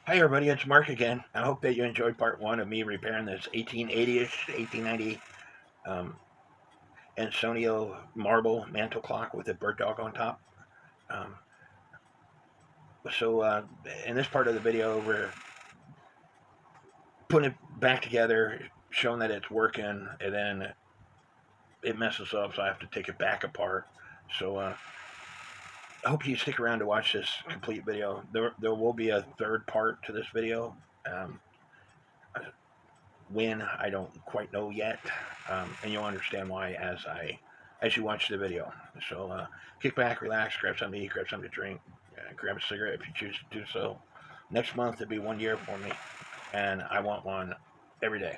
Hi everybody, it's Mark again. I hope that you enjoyed part one of me repairing this 1880-ish, 1890 um, Ansonia marble mantle clock with a bird dog on top. Um, so in this part of the video, we're putting it back together, showing that it's working, and then it messes up, so I have to take it back apart. So I hope you stick around to watch this complete video. There will be a third part to this video. Um, when I don't quite know yet, and you'll understand why as you watch the video. So kick back, relax, grab something to eat, grab something to drink, grab a cigarette if you choose to do so. Next month it'll be 1 year for me, and I want one every day.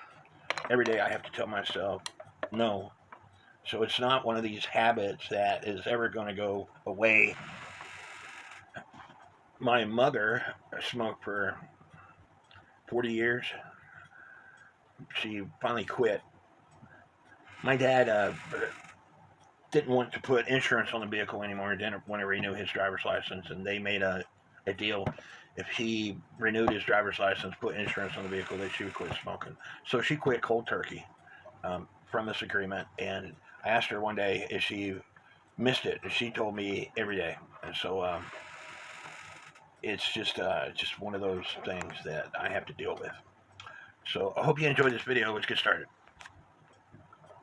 Every day I have to tell myself no. So it's not one of these habits that is ever going to go away. My mother smoked for 40 years. She finally quit. My dad didn't want to put insurance on the vehicle anymore. Didn't want to renew his driver's license, and they made a deal. If he renewed his driver's license, put insurance on the vehicle, that she would quit smoking. So she quit cold turkey from this agreement. And I asked her one day if she missed it, and she told me every day. And so it's just one of those things that I have to deal with. So I hope you enjoyed this video. Let's get started.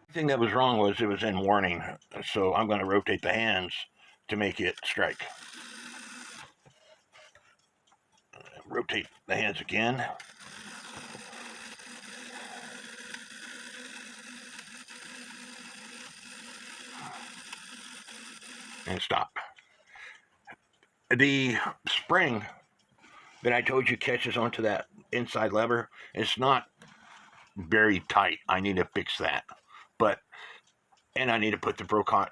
The thing that was wrong was it was in warning, so I'm going to rotate the hands to make it strike. Rotate the hands again. And stop. The spring that I told you catches onto that inside lever, it's not very tight. I need to fix that. And I need to put the Brocot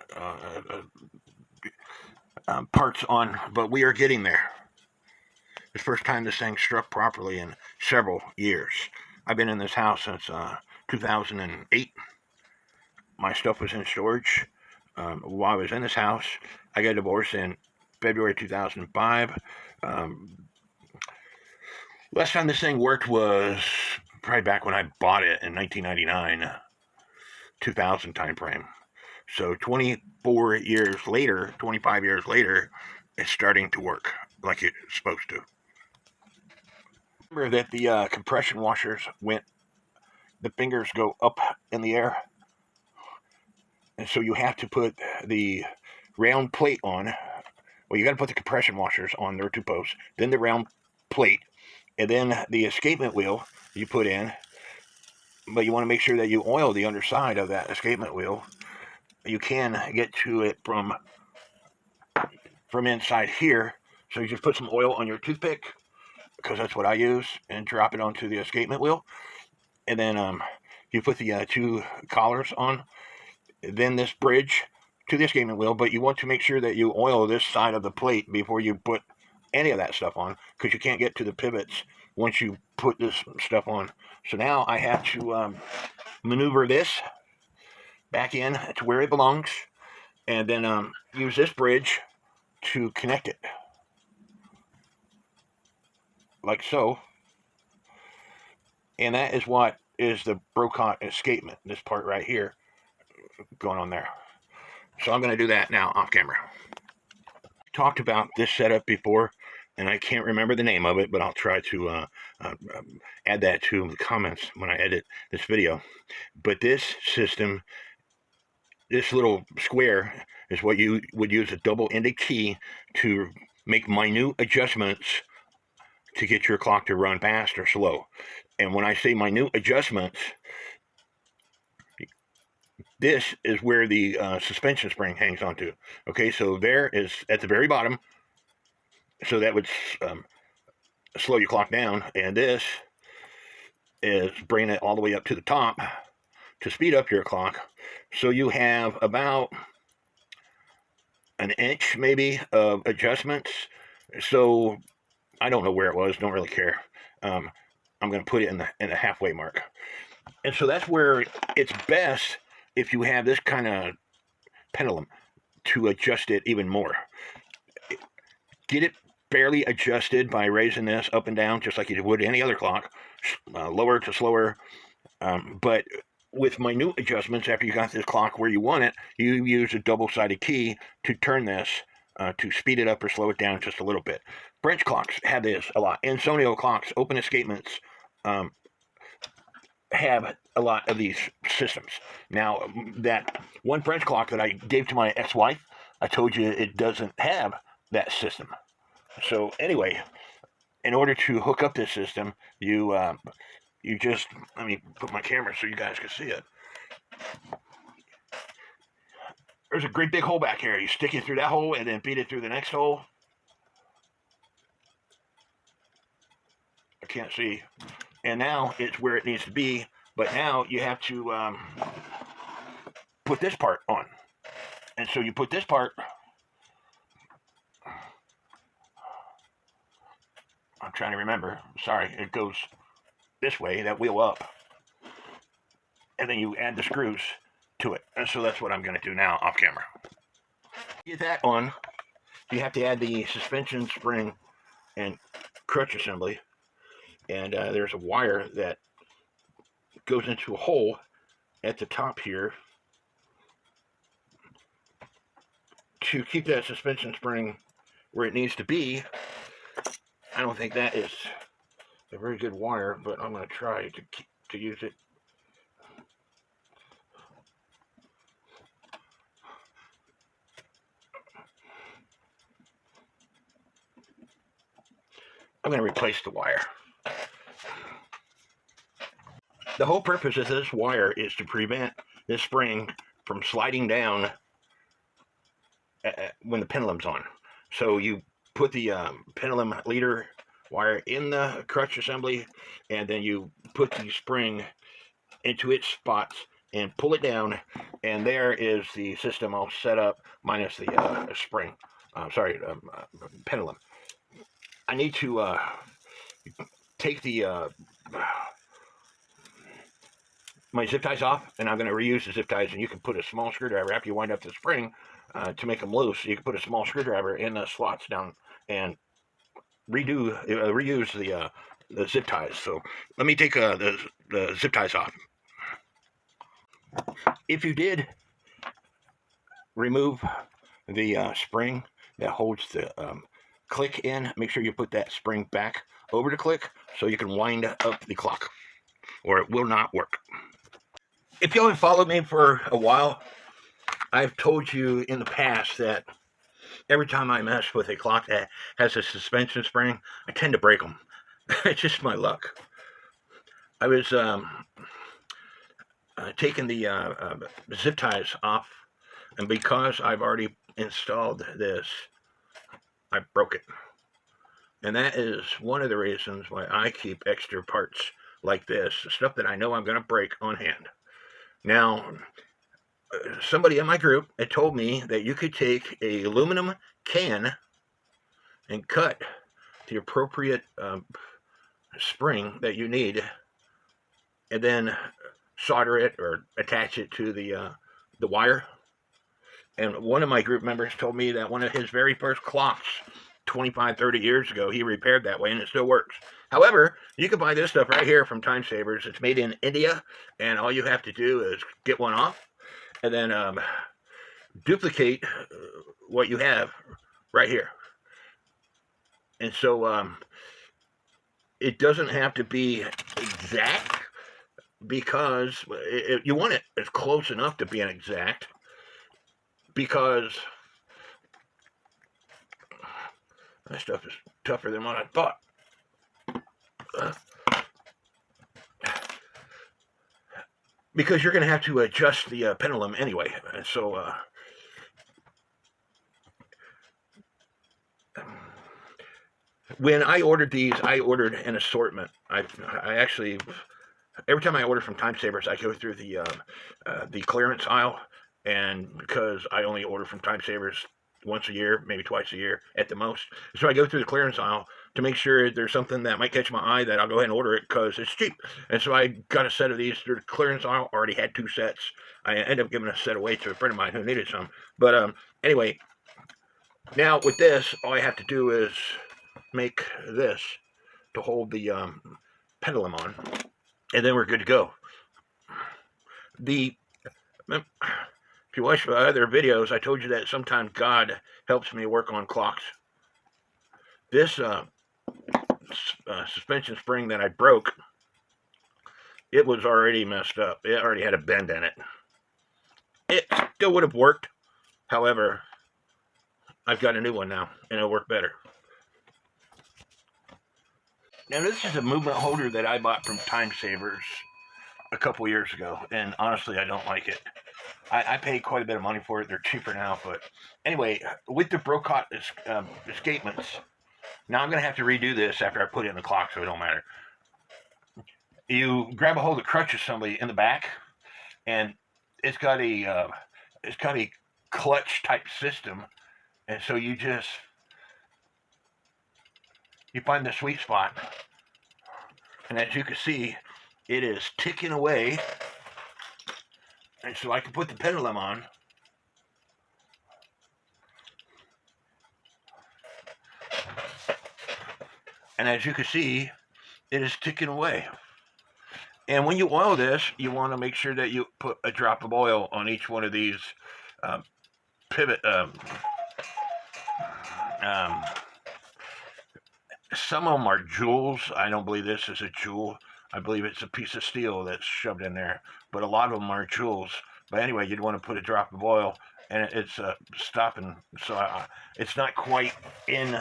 parts on, but we are getting there. It's the first time this thing struck properly in several years. I've been in this house since 2008. My stuff was in storage. While I was in this house, I got divorced in February 2005. Last time this thing worked was probably back when I bought it in 1999, 2000 time frame. So 24 years later, 25 years later, it's starting to work like it's supposed to. Remember that the compression washers the fingers go up in the air. And so you have to put the round plate on. Well, you got to put the compression washers on. There are two posts. Then the round plate. And then the escapement wheel you put in. But you want to make sure that you oil the underside of that escapement wheel. You can get to it from inside here. So you just put some oil on your toothpick, because that's what I use, and drop it onto the escapement wheel. And then you put the two collars on. Then this bridge to the escapement wheel, but you want to make sure that you oil this side of the plate before you put any of that stuff on, because you can't get to the pivots once you put this stuff on. So now I have to maneuver this back in to where it belongs, and then use this bridge to connect it, like so. And that is what is the Brocot escapement, this part right here going on there. So I'm going to do that now off camera. Talked about this setup before, and I can't remember the name of it, but I'll try to add that to the comments when I edit this video. But this system, this little square, is what you would use a double-ended key to make minute adjustments to get your clock to run fast or slow. And when I say minute adjustments, this is where the suspension spring hangs onto. Okay, so there is at the very bottom, so that would slow your clock down, and this is bringing it all the way up to the top to speed up your clock. So you have about an inch maybe of adjustments. So I don't know where it was, don't really care. I'm going to put it in the halfway mark. And so that's where it's best if you have this kind of pendulum to adjust it even more. Get it barely adjusted by raising this up and down, just like you would any other clock, lower to slower. But with minute adjustments, after you got this clock where you want it, you use a double-sided key to turn this to speed it up or slow it down just a little bit. French clocks have this a lot. Ansonia clocks, open escapements, have a lot of these systems. Now, that one French clock that I gave to my ex-wife, I told you it doesn't have that system. So anyway, in order to hook up this system, you just, let me put my camera so you guys can see it. There's a great big hole back here. You stick it through that hole and then feed it through the next hole. I can't see. And now it's where it needs to be. But now you have to put this part on. And so you put this part. I'm trying to remember. Sorry, it goes this way, that wheel up. And then you add the screws to it. And so that's what I'm going to do now off camera. Get that on. You have to add the suspension spring and crutch assembly. And there's a wire that goes into a hole at the top here to keep that suspension spring where it needs to be. I don't think that is a very good wire, but I'm going to try to use it. I'm going to replace the wire. The whole purpose of this wire is to prevent this spring from sliding down when the pendulum's on. So you put the pendulum leader wire in the crutch assembly, and then you put the spring into its spots and pull it down, and there is the system all set up minus the spring. Pendulum. I need to take the my zip ties off, and I'm going to reuse the zip ties, and you can put a small screwdriver after you wind up the spring to make them loose. You can put a small screwdriver in the slots down and reuse the zip ties. So let me take the zip ties off. If you did remove the spring that holds the click in, make sure you put that spring back over the click so you can wind up the clock, or it will not work. If you haven't followed me for a while, I've told you in the past that every time I mess with a clock that has a suspension spring, I tend to break them. It's just my luck. I was taking the zip ties off, and because I've already installed this, I broke it. And that is one of the reasons why I keep extra parts like this, stuff that I know I'm going to break on hand. Now, somebody in my group had told me that you could take a aluminum can and cut the appropriate spring that you need, and then solder it or attach it to the wire. And one of my group members told me that one of his very first clocks 25, 30 years ago, he repaired that way, and it still works. However, you can buy this stuff right here from Time Savers. It's made in India, and all you have to do is get one off and then duplicate what you have right here. And so it doesn't have to be exact, because you want it as close enough to being exact, because that stuff is tougher than what I thought. Because you're going to have to adjust the pendulum anyway. And so when I ordered these, I ordered an assortment. I actually, every time I order from Time Savers, I go through the clearance aisle, and because I only order from Time Savers once a year, maybe twice a year at the most, so I go through the clearance aisle to make sure there's something that might catch my eye, that I'll go ahead and order it because it's cheap. And so I got a set of these through the clearance aisle. Already had 2 sets. I ended up giving a set away to a friend of mine who needed some. But anyway, now with this, all I have to do is make this to hold the pendulum on, and then we're good to go. If you watch my other videos, I told you that sometimes God helps me work on clocks. This suspension spring that I broke, it was already messed up. It already had a bend in it. It still would have worked. However, I've got a new one now, and it'll work better. Now, this is a movement holder that I bought from Time Savers a couple years ago, and honestly, I don't like it. I paid quite a bit of money for it. They're cheaper now, but anyway, with the Brocot escapements, now I'm going to have to redo this after I put it in the clock, so it don't matter. You grab a hold of the crutch assembly in the back, and it's got a clutch type system, and so you find the sweet spot, and as you can see, it is ticking away, and so I can put the pendulum on. And as you can see, it is ticking away. And when you oil this, you want to make sure that you put a drop of oil on each one of these pivot. Some of them are jewels. I don't believe this is a jewel. I believe it's a piece of steel that's shoved in there. But a lot of them are jewels. But anyway, you'd want to put a drop of oil, and it's stopping. So it's not quite in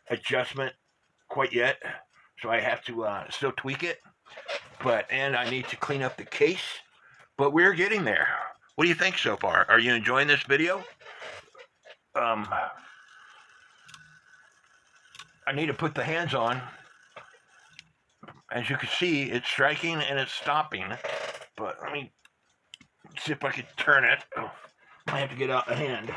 adjustment quite yet. So I have to still tweak it. And I need to clean up the case. But we're getting there. What do you think so far? Are you enjoying this video? I need to put the hands on. As you can see, it's striking and it's stopping. But let me see if I can turn it. Oh, I have to get out the hand.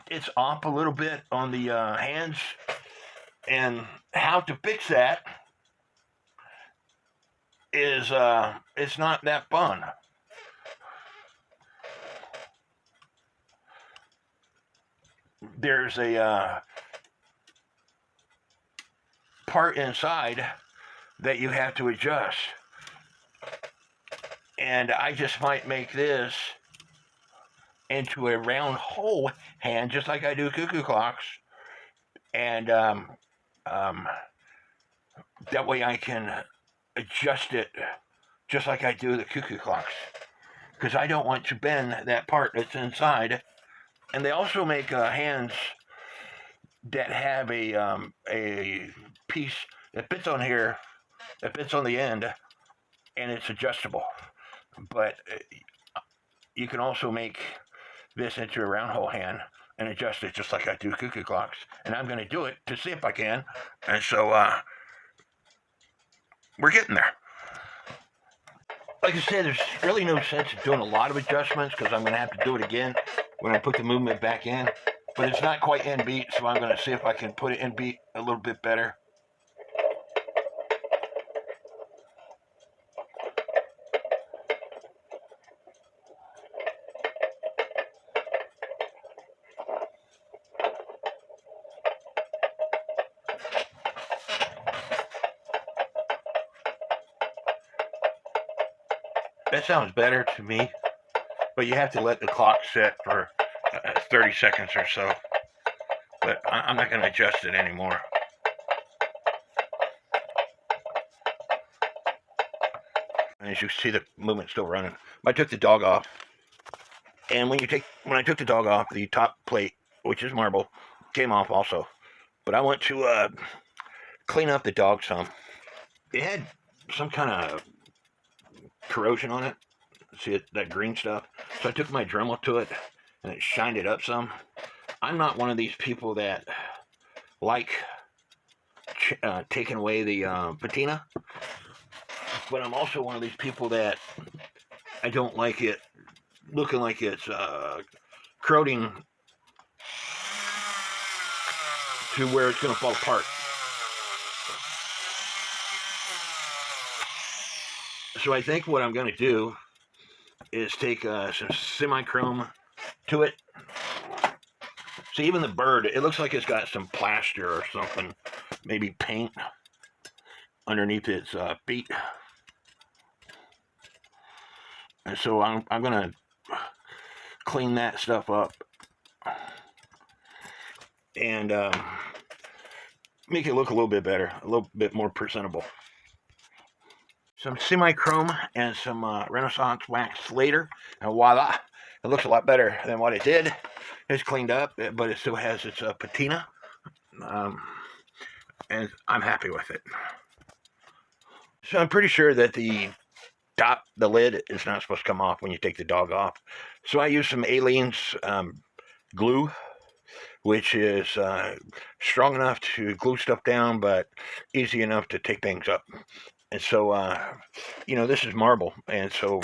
It's off a little bit on the hands, and how to fix that is it's not that fun. There's a part inside that you have to adjust, and I just might make this into a round hole hand, just like I do cuckoo clocks, and that way I can adjust it just like I do the cuckoo clocks, because I don't want to bend that part that's inside. And they also make hands that have a piece that fits on here, that fits on the end, and it's adjustable. But you can also make this into a round hole hand and adjust it just like I do cuckoo clocks. And I'm going to do it to see if I can. And so we're getting there. Like I said, there's really no sense in doing a lot of adjustments, because I'm going to have to do it again when I put the movement back in. But it's not quite in beat, so I'm going to see if I can put it in beat a little bit better. That sounds better to me, but you have to let the clock set for 30 seconds or so. But I'm not going to adjust it anymore. And as you see, the movement's still running. I took the dog off, and when I took the dog off, the top plate, which is marble, came off also. But I went to clean up the dog some. It had some kind of corrosion on it. See that green stuff? So I took my Dremel to it and it shined it up some. I'm not one of these people that like taking away the patina, but I'm also one of these people that I don't like it looking like it's corroding to where it's going to fall apart. So I think what I'm going to do is take some semi-chrome to it. See, even the bird, it looks like it's got some plaster or something, maybe paint underneath its feet. And so I'm going to clean that stuff up and make it look a little bit better, a little bit more presentable. Some semi-chrome and some Renaissance wax later, and voila, it looks a lot better than what it did. It's cleaned up, but it still has its patina, and I'm happy with it. So I'm pretty sure that the lid is not supposed to come off when you take the dog off. So I use some Aleene's glue, which is strong enough to glue stuff down, but easy enough to take things up. And so, this is marble. And so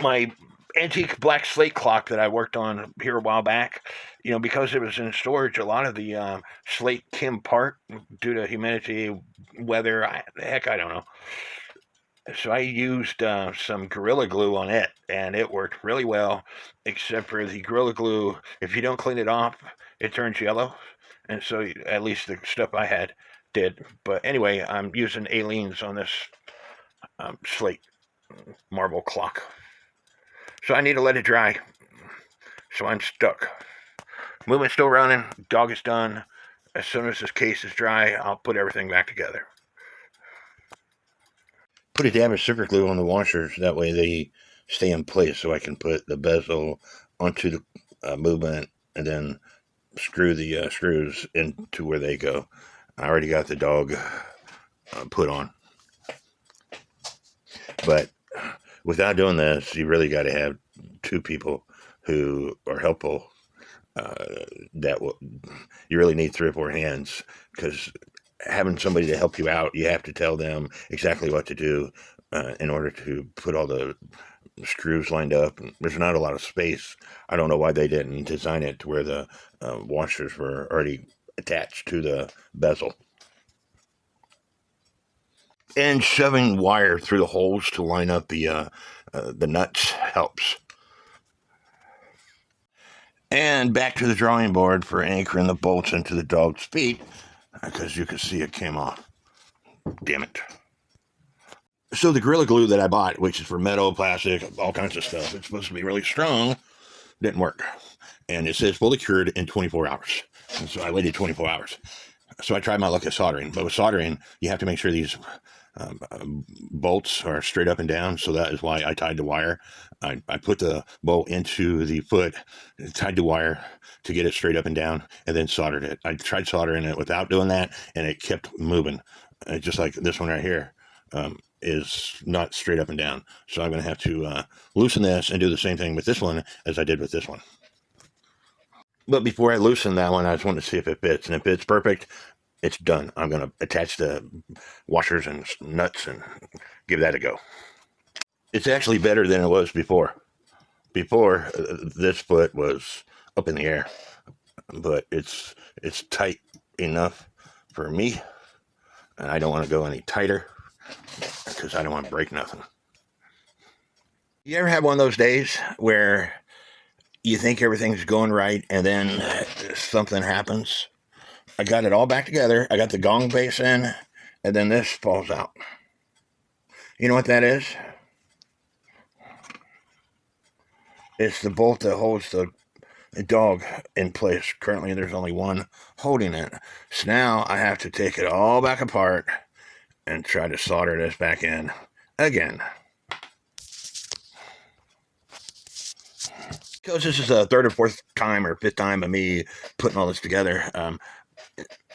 my antique black slate clock that I worked on here a while back, because it was in storage, a lot of the slate came apart due to humidity, weather, I don't know. So I used some Gorilla Glue on it, and it worked really well, except for the Gorilla Glue, if you don't clean it off, it turns yellow. And so at least the stuff I had did. But anyway, I'm using Aleene's on this slate marble clock. So I need to let it dry. So I'm stuck. Movement's still running. Dog is done. As soon as this case is dry, I'll put everything back together. Put a dab of super glue on the washers. That way they stay in place, so I can put the bezel onto the movement and then screw the screws into where they go. I already got the dog put on. But without doing this, you really got to have two people who are helpful. You really need 3 or 4 hands, because having somebody to help you out, you have to tell them exactly what to do in order to put all the screws lined up. There's not a lot of space. I don't know why they didn't design it to where the washers were already attached to the bezel. And shoving wire through the holes to line up the nuts helps. And back to the drawing board for anchoring the bolts into the dog's feet, because you can see it came off. Damn it. So the Gorilla Glue that I bought, which is for metal, plastic, all kinds of stuff, it's supposed to be really strong, didn't work. And it says fully cured in 24 hours. And so I waited 24 hours. So I tried my luck at soldering. But with soldering, you have to make sure these bolts are straight up and down. So that is why I tied the wire. I put the bolt into the foot, tied the wire to get it straight up and down, and then soldered it. I tried soldering it without doing that, and it kept moving. Just like this one right here is not straight up and down. So I'm going to have to loosen this and do the same thing with this one as I did with this one. But before I loosen that one, I just want to see if it fits. And if it's perfect, it's done. I'm going to attach the washers and nuts and give that a go. It's actually better than it was before. Before, this foot was up in the air. But it's tight enough for me. And I don't want to go any tighter, because I don't want to break nothing. You ever have one of those days where you think everything's going right, and then something happens? I got it all back together. I got the gong base in, and then this falls out. You know what that is? It's the bolt that holds the dog in place. Currently, there's only one holding it. So now I have to take it all back apart and try to solder this back in again. Because this is the 3rd or 4th time or 5th time of me putting all this together.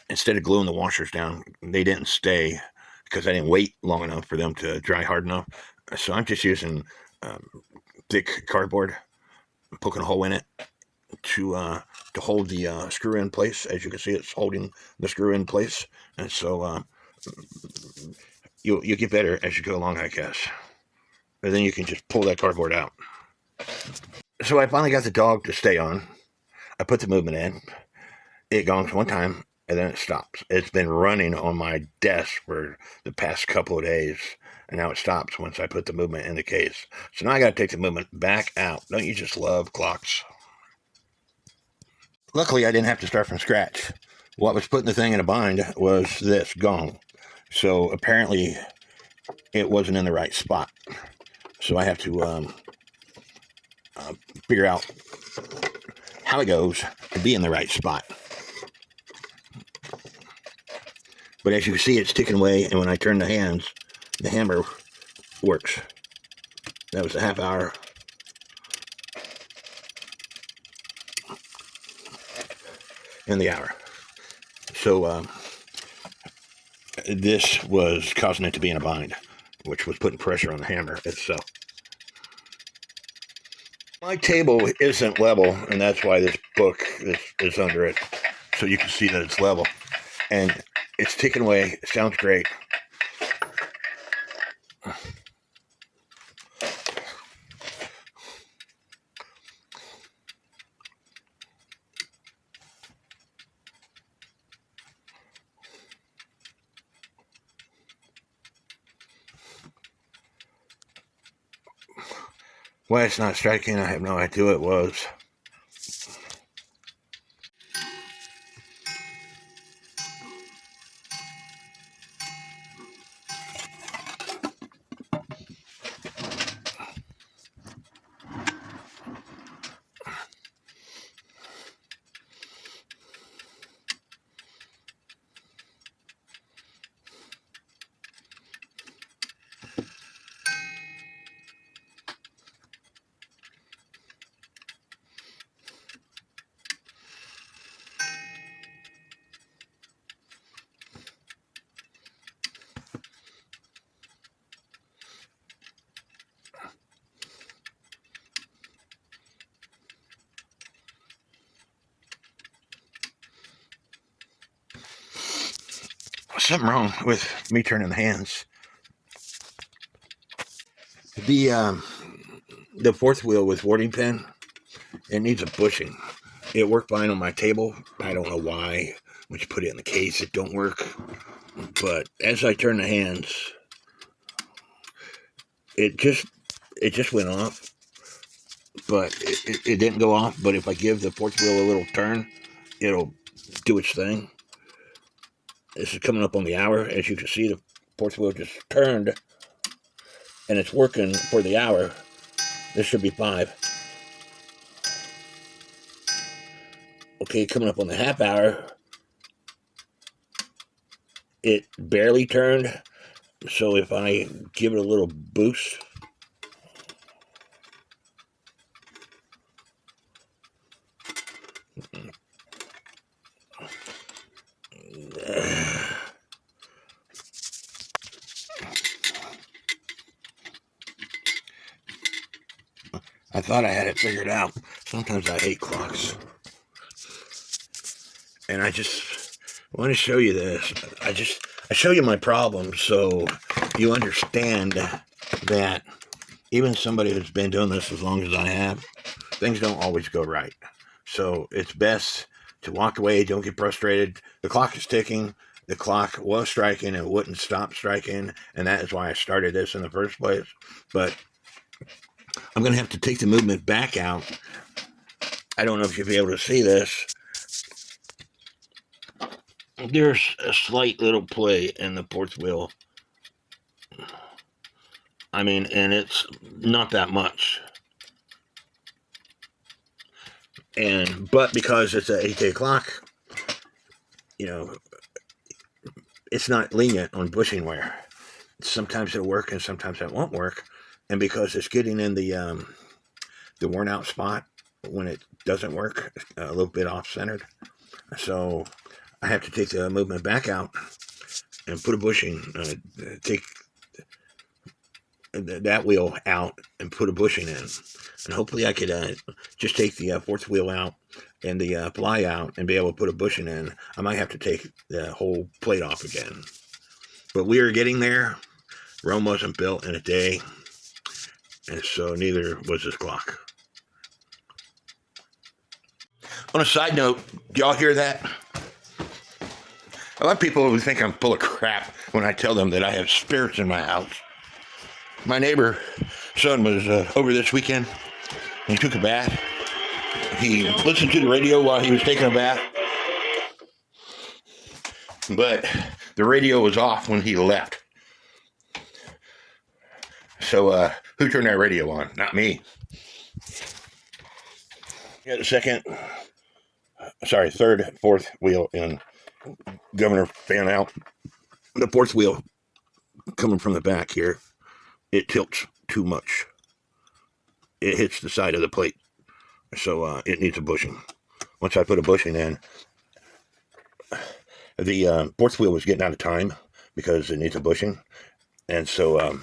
Instead of gluing the washers down, they didn't stay because I didn't wait long enough for them to dry hard enough. So I'm just using thick cardboard, poking a hole in it to hold the screw in place. As you can see, it's holding the screw in place. And so you'll get better as you go along, I guess. And then you can just pull that cardboard out. So I finally got the dog to stay on. I put the movement in. It gongs one time and then it stops. It's been running on my desk for the past couple of days, and now it stops once I put the movement in the case. So now I got to take the movement back out. Don't you just love clocks? Luckily, I didn't have to start from scratch. What was putting the thing in a bind was this gong. So apparently, it wasn't in the right spot. So I have to figure out how it goes to be in the right spot. But as you can see, it's ticking away, and when I turn the hands, the hammer works. That was a half hour. And the hour. So this was causing it to be in a bind, which was putting pressure on the hammer itself. My table isn't level, and that's why this book is under it, so you can see that it's level. And it's ticking away. It sounds great. Why it's not striking, I have no idea what it was. Something wrong with me turning the hands. The fourth wheel with warding pin, it needs a bushing. It worked fine on my table. I don't know why. When you put it in the case, it don't work. But as I turn the hands, it just went off. But it didn't go off. But if I give the fourth wheel a little turn, it'll do its thing. This is coming up on the hour. As you can see, the fourth wheel just turned, and it's working for the hour. This should be 5. Okay, coming up on the half hour, it barely turned. So if I give it a little boost, I thought I had it figured out. Sometimes I hate clocks. And I just want to show you this. I show you my problems so you understand that even somebody who's been doing this as long as I have, things don't always go right. So it's best to walk away. Don't get frustrated. The clock is ticking. The clock was striking. It wouldn't stop striking. And that is why I started this in the first place. But I'm going to have to take the movement back out. I don't know if you'll be able to see this. There's a slight little play in the fourth wheel. I mean, and it's not that much. But because it's an 8-day clock, it's not lenient on bushing wear. Sometimes it'll work and sometimes it won't work. And because it's getting in the worn out spot when it doesn't work, a little bit off centered. So I have to take the movement back out and put a bushing, take that wheel out and put a bushing in. And hopefully I could just take the fourth wheel out and the fly out and be able to put a bushing in. I might have to take the whole plate off again. But we are getting there. Rome wasn't built in a day, and so neither was this clock. On a side note, do y'all hear that? A lot of people would think I'm full of crap when I tell them that I have spirits in my house. My neighbor's son was over this weekend. He took a bath. He listened to the radio while he was taking a bath. But the radio was off when he left. So who turned that radio on? Not me. Got a third, fourth wheel in Governor fan out. The fourth wheel coming from the back here, it tilts too much. It hits the side of the plate. So it needs a bushing. Once I put a bushing in, the fourth wheel was getting out of time because it needs a bushing. And so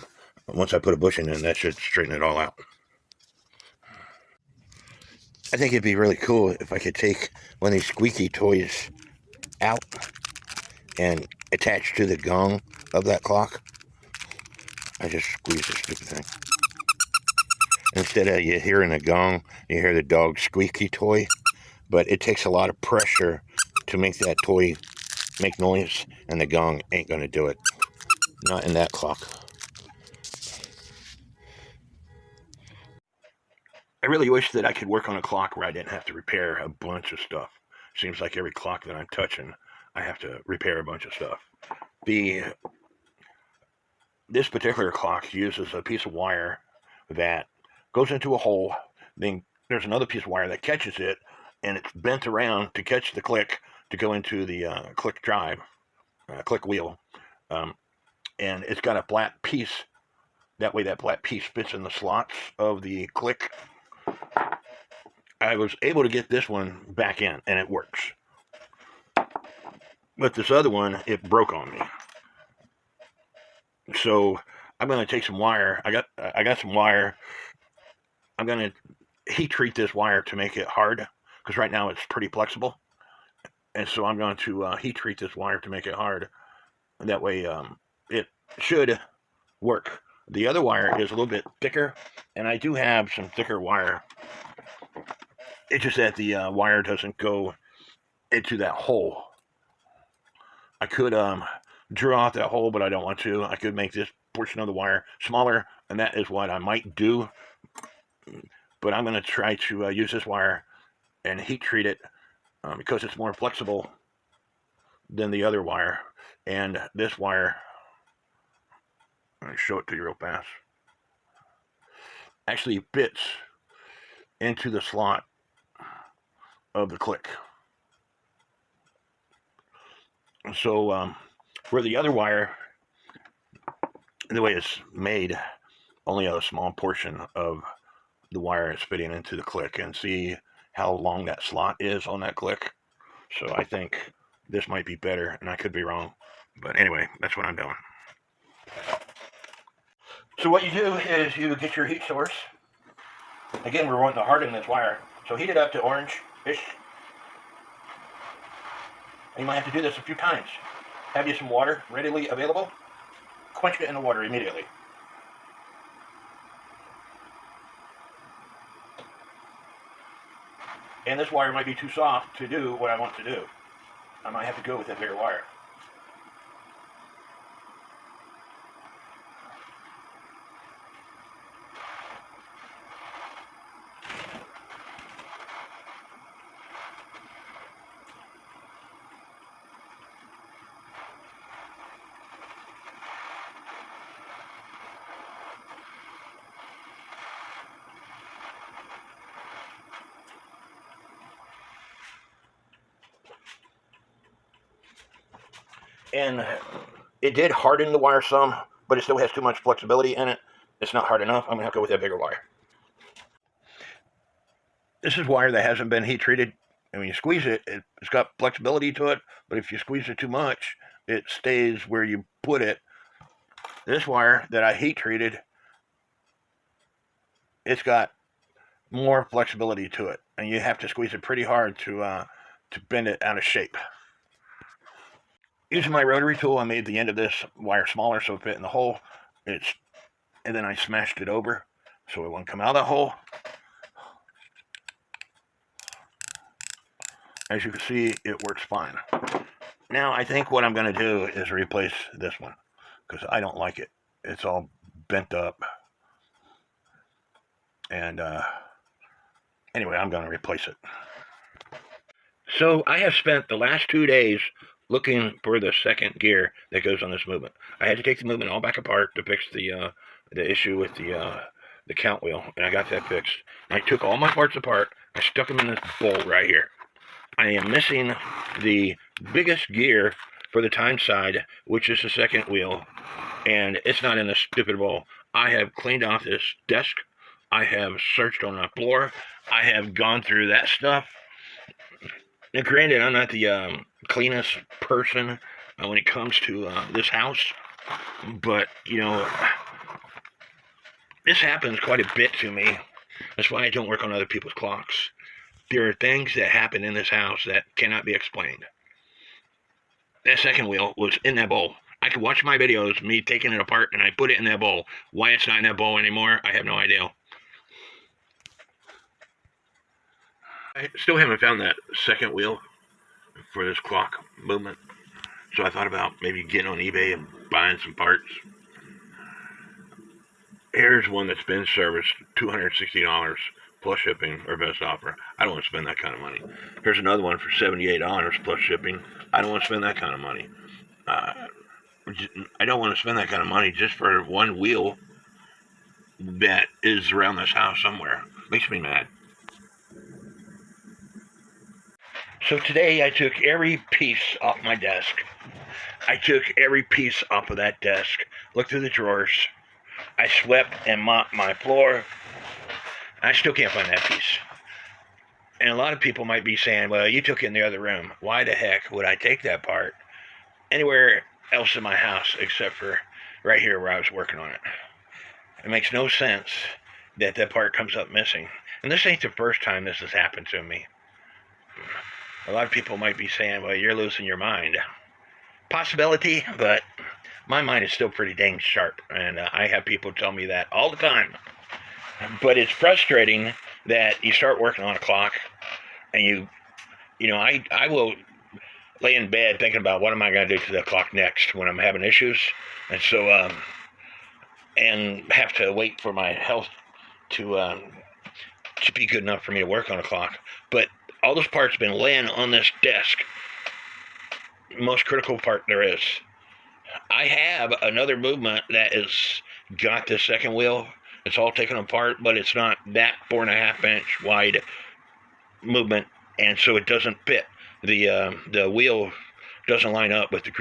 once I put a bushing in, that should straighten it all out. I think it'd be really cool if I could take one of these squeaky toys out and attach to the gong of that clock. I just squeeze this stupid thing. Instead of you hearing a gong, you hear the dog squeaky toy. But it takes a lot of pressure to make that toy make noise, and the gong ain't going to do it. Not in that clock. I really wish that I could work on a clock where I didn't have to repair a bunch of stuff. Seems like every clock that I'm touching, I have to repair a bunch of stuff. This particular clock uses a piece of wire that goes into a hole. Then there's another piece of wire that catches it, and it's bent around to catch the click to go into the click drive, click wheel. And it's got a flat piece. That way that flat piece fits in the slots of the click. I was able to get this one back in, and it works. But this other one, it broke on me. So I'm going to take some wire. I got some wire. I'm going to heat treat this wire to make it hard, because right now it's pretty flexible. And so I'm going to heat treat this wire to make it hard. And that way it should work. The other wire is a little bit thicker, and I do have some thicker wire. It's just that the wire doesn't go into that hole. I could draw out that hole, but I don't want to. I could make this portion of the wire smaller, and that is what I might do. But I'm going to try to use this wire and heat treat it because it's more flexible than the other wire. And this wire, let me show it to you real fast, actually fits into the slot of the click. So where the other wire, the way it's made, only a small portion of the wire is fitting into the click, and see how long that slot is on that click. So I think this might be better, and I could be wrong. But anyway, that's what I'm doing. So what you do is you get your heat source. Again, we're wanting to harden this wire. So heat it up to orange-ish. And you might have to do this a few times. Have you some water readily available? Quench it in the water immediately. And this wire might be too soft to do what I want to do. I might have to go with that bigger wire. And it did harden the wire some, but it still has too much flexibility in it. It's not hard enough. I'm going to have to go with that bigger wire. This is wire that hasn't been heat treated. And when you squeeze it, it's got flexibility to it, but if you squeeze it too much, it stays where you put it. This wire that I heat treated, it's got more flexibility to it, and you have to squeeze it pretty hard to bend it out of shape. Using my rotary tool, I made the end of this wire smaller so it fit in the hole. And then I smashed it over so it won't come out of the hole. As you can see, it works fine. Now, I think what I'm going to do is replace this one because I don't like it. It's all bent up. And anyway, I'm going to replace it. So I have spent the last 2 days looking for the second gear that goes on this movement. I had to take the movement all back apart to fix the issue with the count wheel, and I got that fixed. I took all my parts apart. I stuck them in this bolt right here. I am missing the biggest gear for the time side, which is the second wheel, and it's not in the stupid bowl. I have cleaned off this desk. I have searched on the floor. I have gone through that stuff. Now, granted, I'm not the cleanest person when it comes to this house, but, you know, this happens quite a bit to me. That's why I don't work on other people's clocks. There are things that happen in this house that cannot be explained. That second wheel was in that bowl. I could watch my videos, me taking it apart, and I put it in that bowl. Why it's not in that bowl anymore, I have no idea. I still haven't found that second wheel for this clock movement. So I thought about maybe getting on eBay and buying some parts. Here's one that's been serviced, $260 plus shipping, or best offer. I don't want to spend that kind of money. Here's another one for $78 plus shipping. I don't want to spend that kind of money. I don't want to spend that kind of money just for one wheel that is around this house somewhere. Makes me mad. So today I took every piece off my desk. I took every piece off of that desk. Looked through the drawers. I swept and mopped my floor. I still can't find that piece. And a lot of people might be saying, well, you took it in the other room. Why the heck would I take that part anywhere else in my house except for right here where I was working on it? It makes no sense that that part comes up missing. And this ain't the first time this has happened to me. A lot of people might be saying, well, you're losing your mind. Possibility, but my mind is still pretty dang sharp. And I have people tell me that all the time. But it's frustrating that you start working on a clock and you know, I will lay in bed thinking about what am I going to do to the clock next when I'm having issues. And so, and have to wait for my health to be good enough for me to work on a clock. But all those parts have been laying on this desk. Most critical part there is. I have another movement that has got the second wheel. It's all taken apart, but it's not that 4.5 inch wide movement, and so it doesn't fit. The wheel doesn't line up with the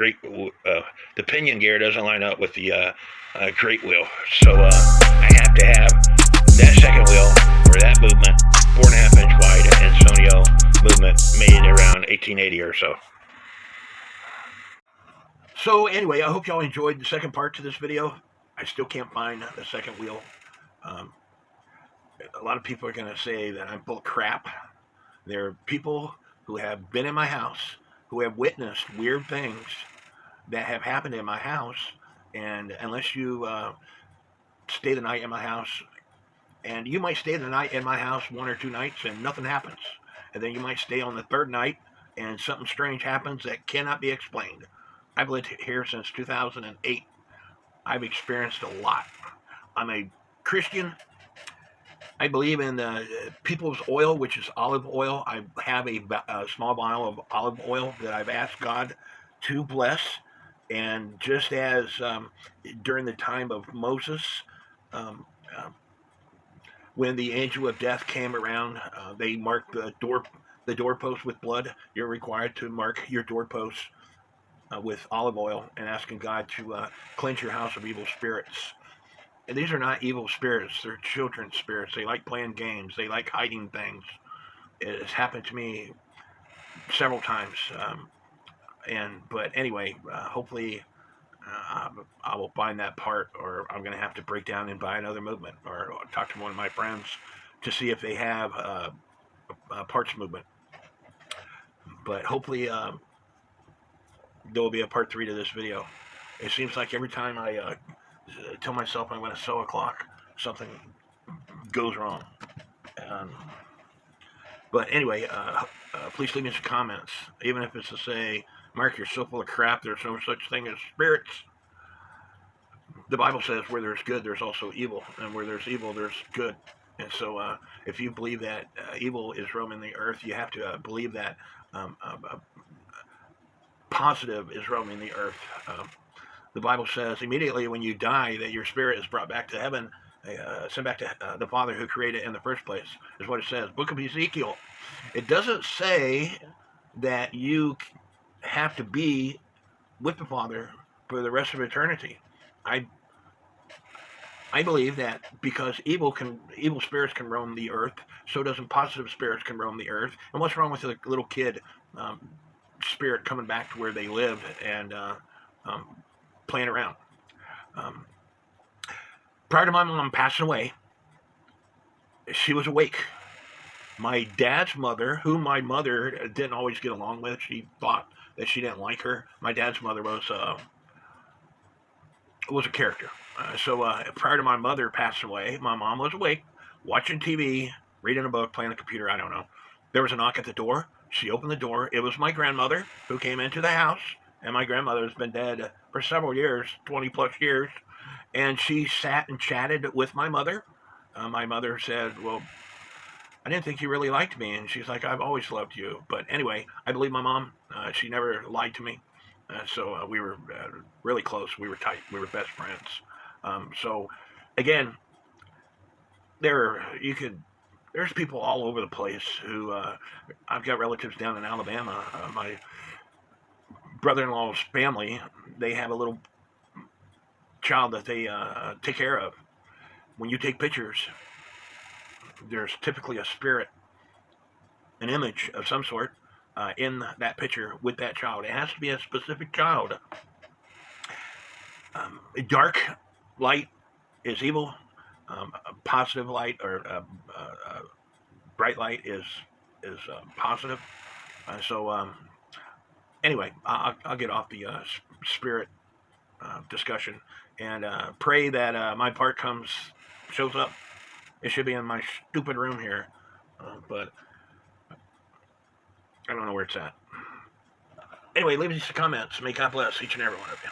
pinion gear doesn't line up with the great wheel. So I have to have that second wheel for that movement, 4.5 inch wide Ansonia movement made around 1880 or so. So anyway, I hope y'all enjoyed the second part to this video. I still can't find the second wheel. A lot of people are going to say that I'm full of crap. There are people who have been in my house, who have witnessed weird things that have happened in my house, and unless you stay the night in my house, and you might stay the night in my house 1 or 2 nights and nothing happens, and then you might stay on the third night and something strange happens that cannot be explained. I've lived here since 2008. I've experienced a lot. I'm a Christian. I believe in people's oil, which is olive oil. I have a small vial of olive oil that I've asked God to bless. And just as during the time of Moses, when the angel of death came around, they marked the doorpost with blood. You're required to mark your doorposts with olive oil and asking God to cleanse your house of evil spirits. And these are not evil spirits. They're children's spirits. They like playing games. They like hiding things. It's happened to me several times. But anyway, hopefully I will find that part, or I'm going to have to break down and buy another movement, or talk to one of my friends to see if they have a parts movement. But hopefully there will be a part 3 to this video. It seems like every time I tell myself I'm going to sew a clock, something goes wrong. But anyway, please leave me some comments, even if it's to say, Mark, you're so full of crap. There's no such thing as spirits. The Bible says where there's good, there's also evil, and where there's evil, there's good. And so, if you believe that evil is roaming the earth, you have to believe that positive is roaming the earth. The Bible says immediately when you die that your spirit is brought back to heaven, sent back to the Father who created it in the first place, is what it says. Book of Ezekiel. It doesn't say that you have to be with the Father for the rest of eternity. I believe that because evil spirits can roam the earth, so doesn't positive spirits can roam the earth. And what's wrong with a little kid spirit coming back to where they lived and playing around? Prior to my mom passing away, she was awake. My dad's mother, whom my mother didn't always get along with, she thought that she didn't like her. My dad's mother was a character. So prior to my mother passing away, my mom was awake, watching TV, reading a book, playing the computer, I don't know. There was a knock at the door. She opened the door. It was my grandmother who came into the house, and my grandmother has been dead for several years, 20 plus years, and she sat and chatted with my mother. My mother said, well, I didn't think you really liked me. And she's like, I've always loved you. But anyway, I believe my mom. She never lied to me. So we were really close. We were tight. We were best friends. So again, there's people all over the place who I've got relatives down in Alabama. My brother-in-law's family, they have a little child that they take care of. When you take pictures, there's typically a spirit, an image of some sort in that picture with that child. It has to be a specific child. Dark light is evil. Positive light or bright light is positive. So anyway, I'll get off the spirit discussion and pray that my part shows up. It should be in my stupid room here, but I don't know where it's at. Anyway, leave me some comments. May God bless each and every one of you.